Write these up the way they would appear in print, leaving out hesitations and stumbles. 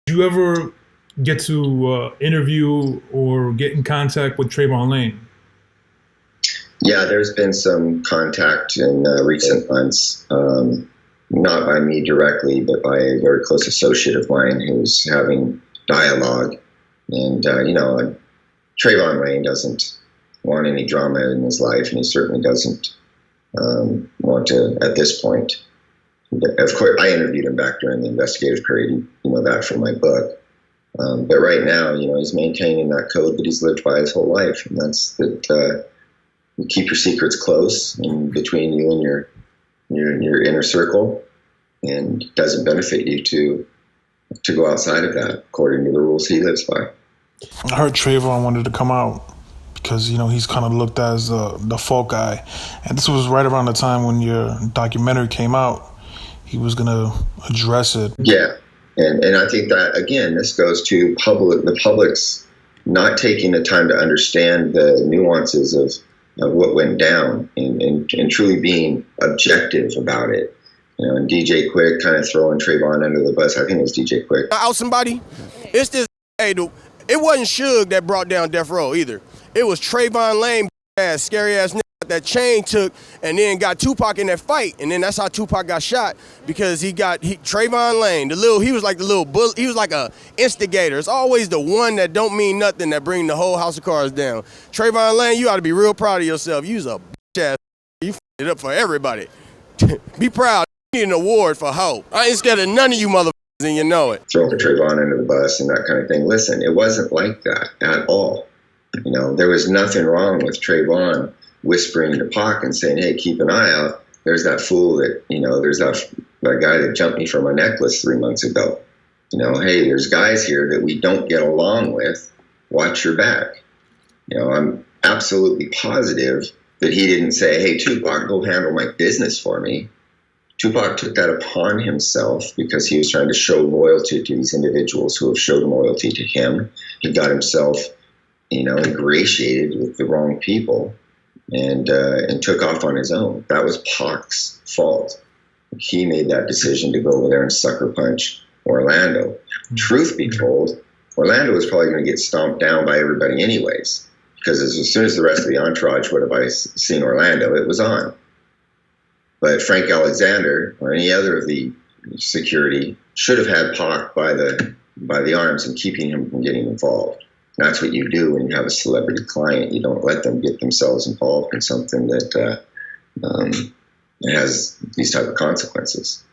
Did you ever get to interview or get in contact with Trevon Lane? Yeah, there's been some contact in recent months, not by me directly, but by a very close associate of mine who's having dialogue. And, Trevon Lane doesn't want any drama in his life, and he certainly doesn't want to at this point. Of course, I interviewed him back during the investigative period, you know that from my book. But right now, he's maintaining that code that he's lived by his whole life, and that's that you keep your secrets close and between you and your inner circle, and it doesn't benefit you to go outside of that according to the rules he lives by. I heard Trevon wanted to come out because, he's kind of looked as the folk guy. And this was right around the time when your documentary came out. He was going to address it. Yeah. And I think that, again, this goes to the public's not taking the time to understand the nuances of what went down and truly being objective about it. And DJ Quick kind of throwing Trevon under the bus. I think it was DJ Quick. Out somebody, it's this, it wasn't Suge that brought down Death Row either. It was Trevon Lane, scary ass nigga that Chain took and then got Tupac in that fight. And then that's how Tupac got shot, because Trevon Lane, he was like the little bully, he was like a instigator. It's always the one that don't mean nothing that bring the whole house of cards down. Trevon Lane, you ought to be real proud of yourself. You was a bitch ass, you f***ed it up for everybody. Be proud, you need an award for hope. I ain't scared of none of you motherfuckers, and you know it. Throwing Trevon under the bus and that kind of thing. Listen, it wasn't like that at all. There was nothing wrong with Trevon whispering to Pac and saying, hey, keep an eye out. There's that fool that, there's that guy that jumped me for my necklace 3 months ago. Hey, there's guys here that we don't get along with. Watch your back. I'm absolutely positive that he didn't say, hey, Tupac, go handle my business for me. Tupac took that upon himself because he was trying to show loyalty to these individuals who have showed loyalty to him. He got himself, ingratiated with the wrong people and took off on his own. That was Pac's fault. He made that decision to go over there and sucker punch Orlando. Truth be told, Orlando was probably going to get stomped down by everybody anyways, because as soon as the rest of the entourage would have seen Orlando, it was on. But Frank Alexander or any other of the security should have had Pac by the arms and keeping him from getting involved. That's what you do when you have a celebrity client. You don't let them get themselves involved in something that has these type of consequences.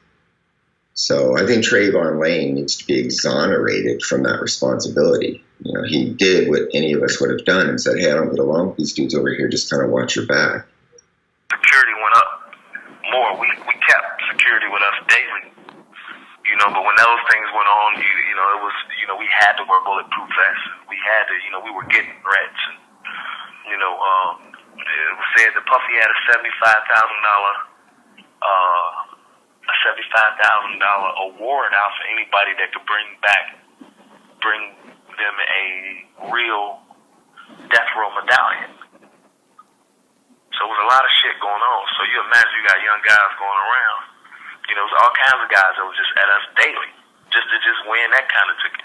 So I think Trevon Lane needs to be exonerated from that responsibility. He did what any of us would have done and said, hey, I don't get along with these dudes over here. Just kind of watch your back. Security went up more. We kept security with us daily. But when those things went on, it was, we had to wear bulletproof vests. We had to, we were getting threats. And, it was said that Puffy had a $75,000 award out for anybody that could bring them a real death row medallion. So it was a lot of shit going on. So you imagine you got young guys going around. It was all kinds of guys that was just at us daily, just to win that kind of ticket.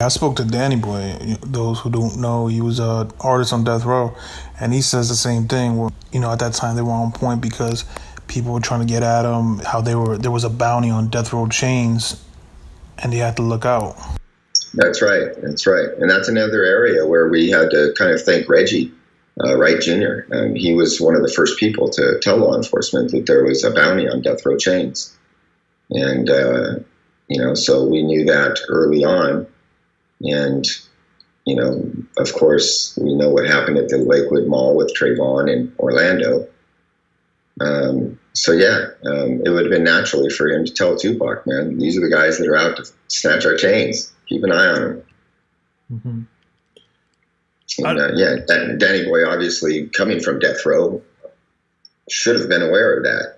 I spoke to Danny Boy. Those who don't know, he was an artist on Death Row, and he says the same thing. Where at that time they were on point because people were trying to get at him. How there was a bounty on Death Row chains, and they had to look out. That's right, and that's another area where we had to kind of thank Reggie Wright Jr. He was one of the first people to tell law enforcement that there was a bounty on Death Row chains, and so we knew that early on. And, of course, we know what happened at the Lakewood Mall with Trevon and Orlando. It would have been naturally for him to tell Tupac, man, these are the guys that are out to snatch our chains. Keep an eye on them. Mm-hmm. And, Danny Boy, obviously, coming from Death Row, should have been aware of that.